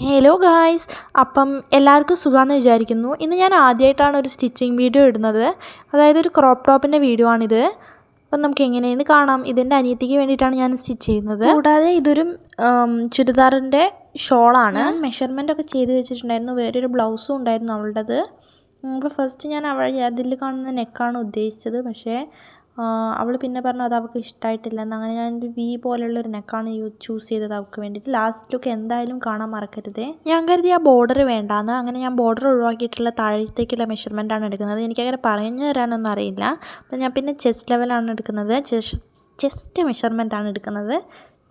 Hello guys, അപ്പം എല്ലാവർക്കും സുഖമാണെന്ന് വിചാരിക്കുന്നു. ഇന്ന് ഞാൻ ആദ്യമായിട്ടാണ് ഒരു സ്റ്റിച്ചിങ് വീഡിയോ ഇടുന്നത്. അതായത് ഒരു ക്രോപ്പ് ടോപ്പിൻ്റെ വീഡിയോ ആണിത്. അപ്പം നമുക്ക് എങ്ങനെയെന്ന് കാണാം. ഇതിൻ്റെ അനിയത്തിക്ക് വേണ്ടിയിട്ടാണ് ഞാൻ സ്റ്റിച്ച് ചെയ്യുന്നത്. കൂടാതെ ഇതൊരു ചുരിദാറിൻ്റെ ഷോളാണ്. ഞാൻ മെഷർമെൻ്റ് ഒക്കെ ചെയ്ത് വെച്ചിട്ടുണ്ടായിരുന്നു. വേറൊരു ബ്ലൗസും ഉണ്ടായിരുന്നു അവളുടേത്. അപ്പോൾ ഫസ്റ്റ് ഞാൻ അതിൽ കാണുന്ന നെക്കാണ് ഉദ്ദേശിച്ചത്. പക്ഷേ അവൾ പിന്നെ പറഞ്ഞു അത് അവൾക്ക് ഇഷ്ടമായിട്ടില്ല എന്ന്. അങ്ങനെ ഞാനൊരു വി പോലുള്ളൊരു നെക്കാണ് ചൂസ് ചെയ്തത് അവൾക്ക് വേണ്ടിയിട്ട്. ലാസ്റ്റ് ലുക്ക് എന്തായാലും കാണാൻ മറക്കരുതേ. ഞാൻ കരുതി ആ ബോർഡർ വേണ്ടാന്ന്. അങ്ങനെ ഞാൻ ബോർഡർ ഒഴിവാക്കിയിട്ടുള്ള താഴത്തേക്കുള്ള മെഷർമെൻറ്റാണ് എടുക്കുന്നത്. എനിക്കങ്ങനെ പറഞ്ഞു തരാനൊന്നും അറിയില്ല. അപ്പോൾ ഞാൻ പിന്നെ ചെസ്റ്റ് ലെവലാണ് എടുക്കുന്നത്. ചെസ്റ്റ് മെഷർമെൻറ്റാണ് എടുക്കുന്നത്.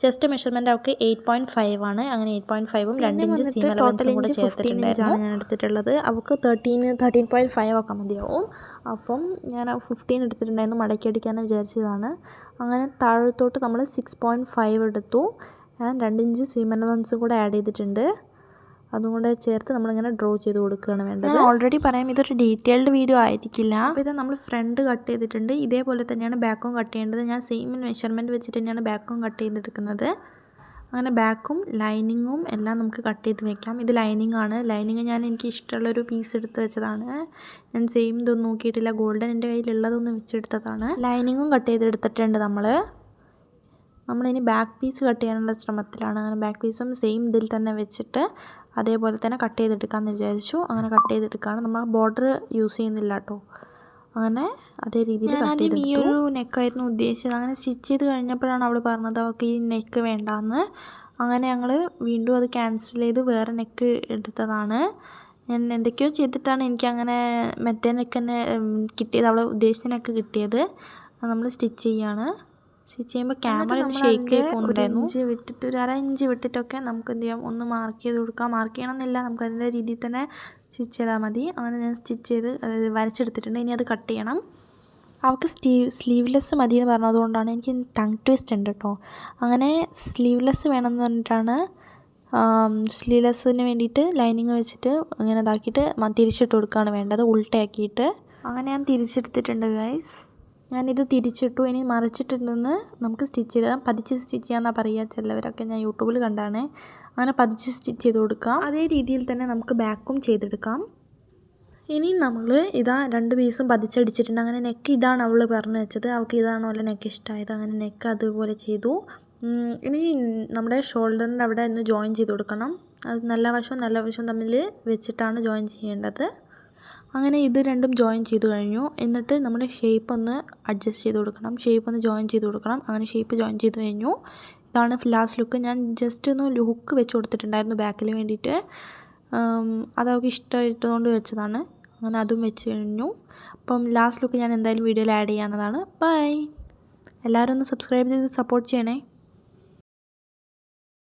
ചെസ്റ്റ് മെഷർമെൻറ്റ് അവൾക്ക് 8.5 ആണ്. അങ്ങനെ 8.5ഉം 2 ഇഞ്ച് സീം അലവൻസും കൂടെ ചേർത്തിട്ടുണ്ടായിരുന്നു ഞാൻ എടുത്തിട്ടുള്ളത്. അവൾക്ക് 13.5 ഒക്കെ മതിയാവും. അപ്പം ഞാൻ 15 എടുത്തിട്ടുണ്ടായിരുന്നു. മടക്കി അടിക്കാമെന്ന് വിചാരിച്ചതാണ്. അങ്ങനെ താഴത്തോട്ട് നമ്മൾ 6.5 എടുത്തു. ഞാൻ 2 ഇഞ്ച് സീം അലവൻസും കൂടെ ആഡ് ചെയ്തിട്ടുണ്ട്. അതും കൂടെ ചേർത്ത് നമ്മളിങ്ങനെ ഡ്രോ ചെയ്ത് കൊടുക്കുകയാണ് വേണ്ടത്. ഞാൻ ഓൾറെഡി പറയാം, ഇതൊരു ഡീറ്റെയിൽഡ് വീഡിയോ ആയിരിക്കില്ല. അപ്പോൾ ഇത് നമ്മൾ ഫ്രണ്ട് കട്ട് ചെയ്തിട്ടുണ്ട്. ഇതേപോലെ തന്നെയാണ് ബാക്കും കട്ട് ചെയ്യേണ്ടത്. ഞാൻ സെയിം മെഷർമെൻറ്റ് വെച്ചിട്ട് തന്നെയാണ് ബാക്കും കട്ട് ചെയ്തെടുക്കുന്നത്. അങ്ങനെ ബാക്കും ലൈനിങ്ങും എല്ലാം നമുക്ക് കട്ട് ചെയ്ത് വെക്കാം. ഇത് ലൈനിങ് ആണ്. ലൈനിങ് ഞാൻ എനിക്ക് ഇഷ്ടമുള്ളൊരു പീസ് എടുത്ത് വെച്ചതാണ്. ഞാൻ സെയിം ഇതൊന്നും നോക്കിയിട്ടില്ല. ഗോൾഡൻ എൻ്റെ കയ്യിലുള്ളതൊന്നും വെച്ചെടുത്തതാണ്. ലൈനിങ്ങും കട്ട് ചെയ്തെടുത്തിട്ടുണ്ട് നമ്മളിനി ബാക്ക് പീസ് കട്ട് ചെയ്യാനുള്ള ശ്രമത്തിലാണ്. അങ്ങനെ ബാക്ക് പീസും സെയിം ഇതിൽ തന്നെ വെച്ചിട്ട് അതേപോലെ തന്നെ കട്ട് ചെയ്തെടുക്കാമെന്ന് വിചാരിച്ചു. അങ്ങനെ കട്ട് ചെയ്തെടുക്കുകയാണ്. നമ്മൾ ബോർഡർ യൂസ് ചെയ്യുന്നില്ല കേട്ടോ. അങ്ങനെ അതേ രീതിയിൽ കട്ട് ചെയ്തെടുത്തു. ഈ ഒരു നെക്കായിരുന്നു ഉദ്ദേശിച്ചത്. അങ്ങനെ സ്റ്റിച്ച് ചെയ്ത് കഴിഞ്ഞപ്പോഴാണ് അവൾ പറഞ്ഞത് അവൾക്ക് ഈ നെക്ക് വേണ്ടാന്ന്. അങ്ങനെ ഞങ്ങൾ വീണ്ടും അത് ക്യാൻസൽ ചെയ്ത് വേറെ നെക്ക് എടുത്തതാണ്. ഞാൻ എന്തൊക്കെയോ ചെയ്തിട്ടാണ് എനിക്കങ്ങനെ മറ്റേ നെക്ക് തന്നെ കിട്ടിയത്. അവൾ ഉദ്ദേശിച്ച നെക്ക് കിട്ടിയത്. നമ്മൾ സ്റ്റിച്ച് ചെയ്യാണ്. സ്റ്റിച്ച് ചെയ്യുമ്പോൾ ക്യാമറ ഒന്ന് ഷേക്ക് ആയി പോകുന്നുണ്ടായിരുന്നു. ഇഞ്ച് വിട്ടിട്ട് ഒരു അര ഇഞ്ച് വിട്ടിട്ടൊക്കെ നമുക്ക് എന്ത് ചെയ്യാം, ഒന്ന് മാർക്ക് ചെയ്ത് കൊടുക്കാം. മാർക്ക് ചെയ്യണമെന്നില്ല, നമുക്ക് അതിൻ്റെ രീതിയിൽ തന്നെ സ്റ്റിച്ച് ചെയ്താൽ മതി. അങ്ങനെ ഞാൻ സ്റ്റിച്ച് ചെയ്ത് വരച്ചെടുത്തിട്ടുണ്ട്. ഇനി അത് കട്ട് ചെയ്യണം. അവൾക്ക് സ്ലീവ്ലെസ് മതി എന്ന് പറഞ്ഞതുകൊണ്ടാണ്. എനിക്ക് ടങ് ട്വിസ്റ്റ് ഉണ്ട് കേട്ടോ. അങ്ങനെ സ്ലീവ്ലെസ് വേണമെന്ന് പറഞ്ഞിട്ടാണ് സ്ലീവ്ലെസ്സിന് വേണ്ടിയിട്ട് ലൈനിങ് വെച്ചിട്ട് ഇങ്ങനെ ഇതാക്കിയിട്ട് തിരിച്ചിട്ട് കൊടുക്കുകയാണ് വേണ്ടത്, ഉൾട്ടയാക്കിയിട്ട്. അങ്ങനെ ഞാൻ തിരിച്ചെടുത്തിട്ടുണ്ട് ഗൈസ്. ഞാനിത് തിരിച്ചിട്ടു. ഇനി മറിച്ചിട്ടുണ്ടെന്ന് നമുക്ക് സ്റ്റിച്ച് ചെയ്താൽ പതിച്ച് സ്റ്റിച്ച് ചെയ്യാമെന്നാണ് പറയുക ചിലവരൊക്കെ. ഞാൻ യൂട്യൂബിൽ കണ്ടാണ്. അങ്ങനെ പതിച്ച് സ്റ്റിച്ച് ചെയ്ത് കൊടുക്കാം. അതേ രീതിയിൽ തന്നെ നമുക്ക് ബാക്കും ചെയ്തെടുക്കാം. ഇനി നമ്മൾ ഇതാ 2 പീസും പതിച്ചടിച്ചിട്ടുണ്ട്. അങ്ങനെ നെക്ക് ഇതാണ് അവൾ പറഞ്ഞു വെച്ചത്. അവൾക്ക് ഇതാണോ അല്ല നെക്ക് ഇഷ്ടമായത്. അങ്ങനെ നെക്ക് അതുപോലെ ചെയ്തു. ഇനി നമ്മുടെ ഷോൾഡറിൻ്റെ അവിടെ ഒന്ന് ജോയിൻ ചെയ്ത് കൊടുക്കണം. അത് നല്ല വശവും തമ്മിൽ വെച്ചിട്ടാണ് ജോയിൻ ചെയ്യേണ്ടത്. അങ്ങനെ ഇത് രണ്ടും ജോയിൻ ചെയ്ത് കഴിഞ്ഞു. എന്നിട്ട് നമ്മുടെ ഷേപ്പ് ഒന്ന് അഡ്ജസ്റ്റ് ചെയ്ത് കൊടുക്കണം. ഷേപ്പ് ഒന്ന് ജോയിൻ ചെയ്ത് കൊടുക്കണം. അങ്ങനെ ഷേപ്പ് ജോയിൻ ചെയ്ത് കഴിഞ്ഞു. ഇതാണ് ലാസ്റ്റ് ലുക്ക്. ഞാൻ ജസ്റ്റ് ഒന്ന് ഹുക്ക് വെച്ച് കൊടുത്തിട്ടുണ്ടായിരുന്നു ബാക്കിൽ വേണ്ടിയിട്ട്. അത് അവൾക്ക് ഇഷ്ടമായിട്ടതുകൊണ്ട് വെച്ചതാണ്. അങ്ങനെ അതും വെച്ച് കഴിഞ്ഞു. അപ്പം ലാസ്റ്റ് ലുക്ക് ഞാൻ എന്തായാലും വീഡിയോയിൽ ആഡ് ചെയ്യാവുന്നതാണ്. ബൈ. എല്ലാവരും ഒന്ന് സബ്സ്ക്രൈബ് ചെയ്ത് സപ്പോർട്ട് ചെയ്യണേ.